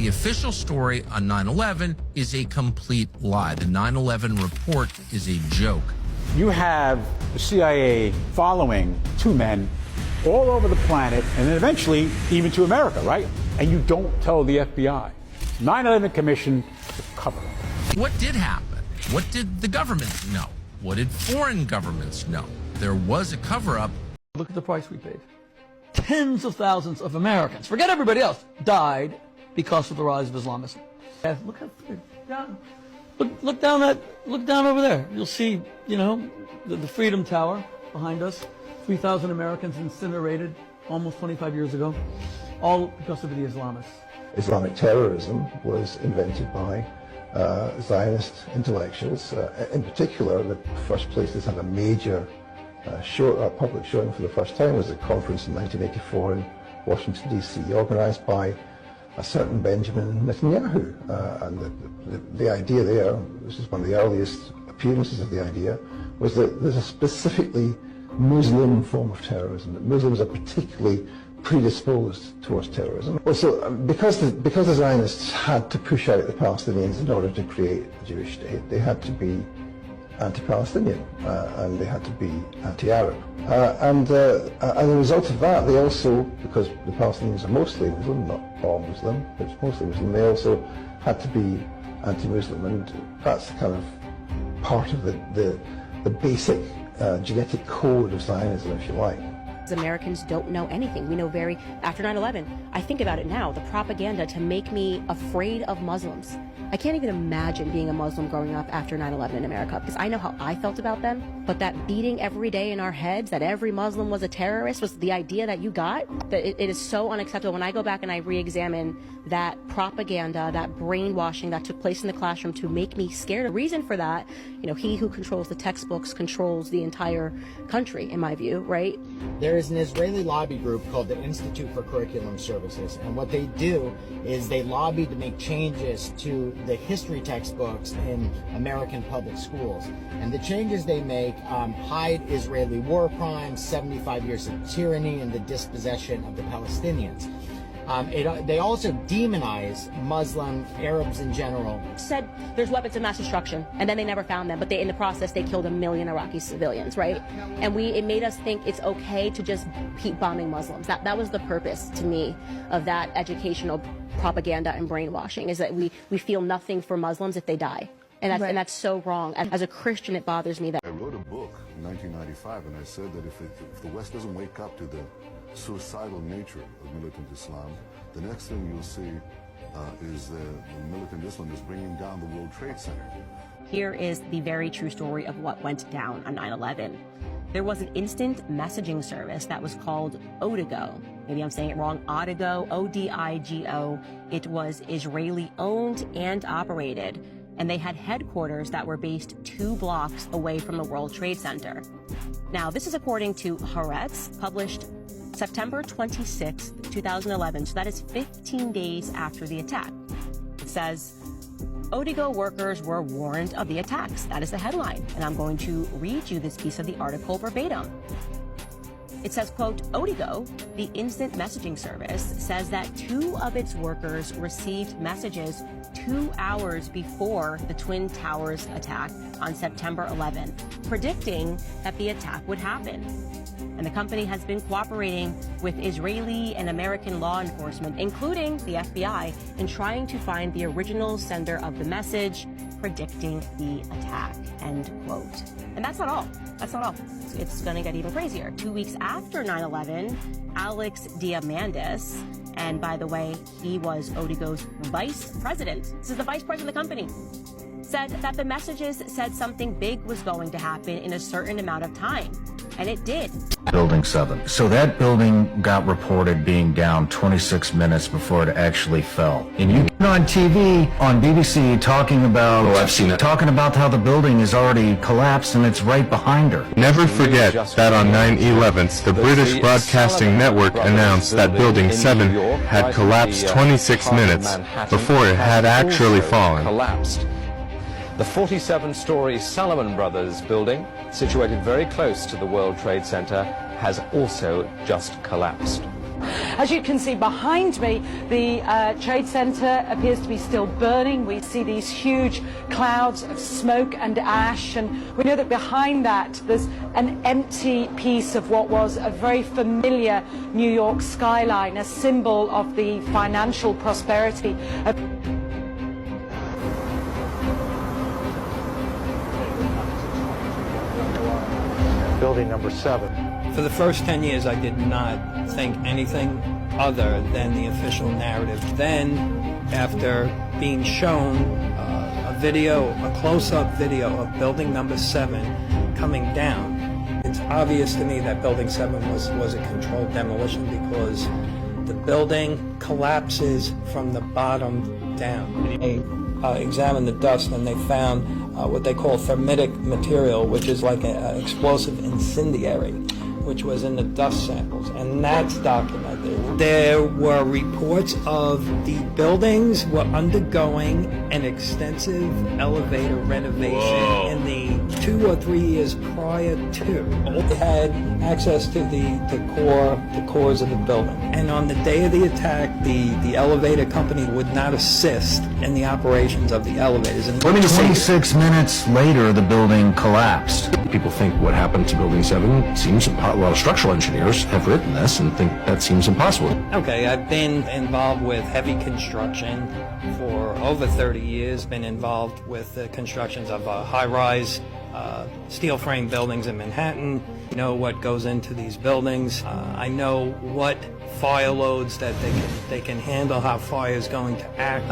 the official story on 9/11 is a complete lie. The 9/11 report is a joke. You have the CIA following two men all over the planet and then eventually even to America, right? And you don't tell the FBI. 9/11 Commission is a cover-up. What did happen? What did the government know? What did foreign governments know? There was a cover-up. Look at the price we paid. Tens of thousands of Americans, forget everybody else, died because of the rise of Islamism. Look down. Look down over there. You'll see, you know, the Freedom Tower behind us. 3,000 Americans incinerated almost 25 years ago, all because of the Islamists. Islamic terrorism was invented by Zionist intellectuals. In particular, the first place this had a major public showing for the first time was a conference in 1984 in Washington, D.C., organized by a certain Benjamin Netanyahu. And the idea there, this is one of the earliest appearances of the idea, was that there's a specifically Muslim form of terrorism, that Muslims are particularly predisposed towards terrorism. Well, so because the Zionists had to push out the Palestinians in order to create a Jewish state, they had to be anti-Palestinian and they had to be anti-Arab. And as a result of that, they also, because the Palestinians are mostly Muslim, not all Muslim, but it's mostly Muslim, they also had to be anti-Muslim. And that's kind of part of the basic genetic code of Zionism, if you like. Americans don't know anything. We know after 9/11, I think about it now, the propaganda to make me afraid of Muslims. I can't even imagine being a Muslim growing up after 9/11 in America, because I know how I felt about them. But that beating every day in our heads that every Muslim was a terrorist was the idea that you got, that it is so unacceptable. When I go back and I re-examine that propaganda, that brainwashing that took place in the classroom to make me scared. The reason for that, you know, he who controls the textbooks controls the entire country, in my view, right? There is an Israeli lobby group called the Institute for Curriculum Services, and what they do is they lobby to make changes to the history textbooks in American public schools. And the changes they make hide Israeli war crimes, 75 years of tyranny, and the dispossession of the Palestinians. They also demonize Muslim, Arabs in general. Said there's weapons of mass destruction, and then they never found them, but in the process they killed 1 million Iraqi civilians, right? And it made us think it's okay to just keep bombing Muslims. That was the purpose to me of that educational propaganda and brainwashing, is that we feel nothing for Muslims if they die. And that's so wrong. As a Christian, it bothers me that. I wrote a book in 1995, and I said that if the West doesn't wake up to the suicidal nature of militant Islam, the next thing you'll see is the militant Islam is bringing down the World Trade Center. Here is the very true story of what went down on 9/11. There was an instant messaging service that was called Odigo. Maybe I'm saying it wrong. Odigo, O-D-I-G-O. It was Israeli owned and operated, and they had headquarters that were based 2 blocks away from the World Trade Center. Now, this is according to Haaretz, published September 26, 2011, so that is 15 days after the attack. It says, Odigo workers were warned of the attacks. That is the headline, and I'm going to read you this piece of the article verbatim. It says, quote, Odigo, the instant messaging service, says that 2 of its workers received messages 2 hours before the Twin Towers attack on September 11, predicting that the attack would happen. And the company has been cooperating with Israeli and American law enforcement, including the FBI, in trying to find the original sender of the message, predicting the attack, end quote. And that's not all. That's not all. It's going to get even crazier. 2 weeks after 9/11, Alex Diamandis, and by the way, he was Odigo's vice president. This is the vice president of the company. Said that the messages said something big was going to happen in a certain amount of time. And it did. Building 7. So that building got reported being down 26 minutes before it actually fell. And you get on TV, on BBC, talking about, I've seen it, talking about how the building is already collapsed and it's right behind her. Never forget that on 9/11, the British Broadcasting Network announced that Building 7 had collapsed 26 minutes before it had actually fallen. The 47-story Salomon Brothers building, situated very close to the World Trade Center, has also just collapsed. As you can see behind me, the Trade Center appears to be still burning. We see these huge clouds of smoke and ash, and we know that behind that there's an empty piece of what was a very familiar New York skyline, a symbol of the financial prosperity of Building number 7. For the first 10 years, I did not think anything other than the official narrative. Then, after being shown a close-up video of building number 7 coming down, it's obvious to me that building 7 was a controlled demolition because the building collapses from the bottom down. They examined the dust and they found what they call thermitic material, which is like an explosive incendiary, which was in the dust samples, and that's documented. There were reports of the buildings were undergoing an extensive elevator renovation in the 2 or 3 years prior to. They had access to the cores of the building. And on the day of the attack, the elevator company would not assist in the operations of the elevators. And 26 minutes later, the building collapsed. People think what happened to Building 7 seems impossible. A lot of structural engineers have written this and think that seems impossible. Okay, I've been involved with heavy construction for over 30 years, been involved with the constructions of high-rise steel frame buildings in Manhattan. I know what goes into these buildings. I know what fire loads that they can handle, how fire is going to act.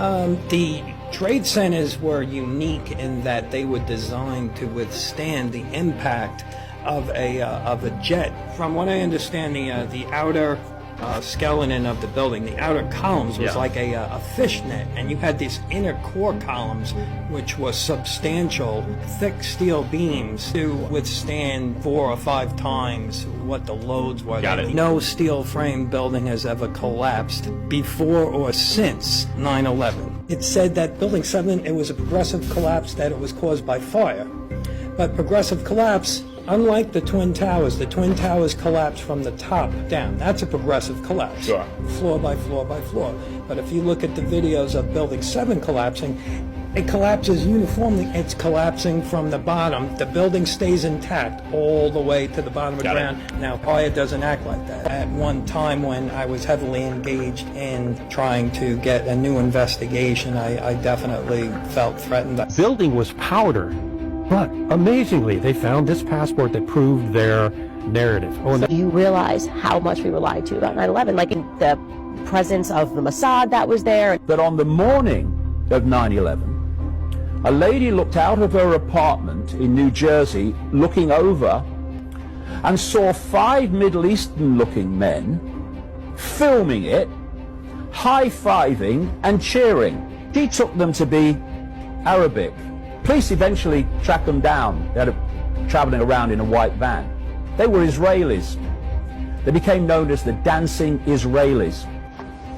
The trade centers were unique in that they were designed to withstand the impact of a jet. From what I understand, the outer skeleton of the building, the outer columns was like a fishnet, and you had these inner core columns which were substantial, thick steel beams to withstand 4 or 5 times what the loads were. No steel frame building has ever collapsed before or since 9/11. It said that Building 7, it was a progressive collapse, that it was caused by fire. But progressive collapse, unlike the Twin Towers collapse from the top down. That's a progressive collapse. Sure. Floor by floor by floor. But if you look at the videos of Building 7 collapsing, it collapses uniformly. It's collapsing from the bottom. The building stays intact all the way to the bottom of the ground. Now, fire doesn't act like that. At one time when I was heavily engaged in trying to get a new investigation, I definitely felt threatened. The building was powder. But amazingly, they found this passport that proved their narrative. So you realize how much we were lied to about 9/11, like in the presence of the Mossad that was there. That on the morning of 9/11, a lady looked out of her apartment in New Jersey, looking over, and saw 5 Middle Eastern-looking men filming it, high-fiving and cheering. She took them to be Arabic. Police eventually tracked them down. They were traveling around in a white van. They were Israelis. They became known as the Dancing Israelis.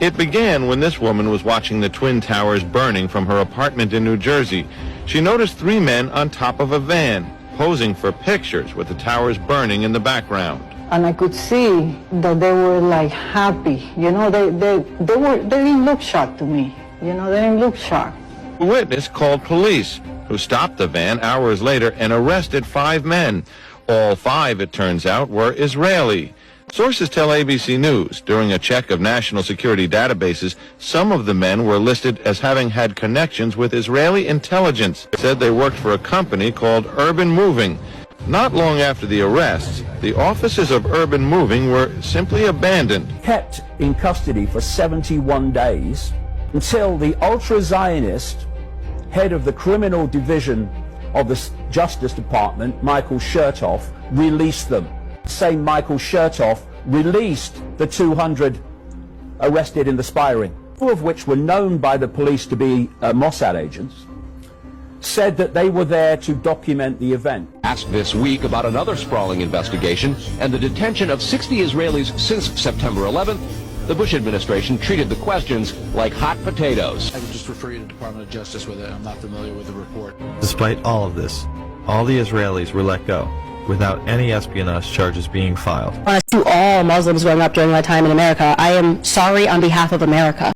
It began when this woman was watching the Twin Towers burning from her apartment in New Jersey. She noticed 3 men on top of a van, posing for pictures with the towers burning in the background. And I could see that they were like happy. You know, they didn't look shocked to me. You know, they didn't look shocked. A witness called police, who stopped the van hours later and arrested 5 men. All 5, it turns out, were Israeli. Sources tell ABC News, during a check of national security databases, some of the men were listed as having had connections with Israeli intelligence. It said they worked for a company called Urban Moving. Not long after the arrests, the offices of Urban Moving were simply abandoned. Kept in custody for 71 days until the ultra-Zionist head of the criminal division of the Justice Department, Michael Chertoff, released them. Same Michael Chertoff released the 200 arrested in the spy ring, 4 of which were known by the police to be Mossad agents, said that they were there to document the event. Asked this week about another sprawling investigation and the detention of 60 Israelis since September 11th, the Bush administration treated the questions like hot potatoes. I would just refer you to the Department of Justice with it. I'm not familiar with the report. Despite all of this, all the Israelis were let go. without any espionage charges being filed. To all Muslims growing up during that time in America, I am sorry on behalf of America.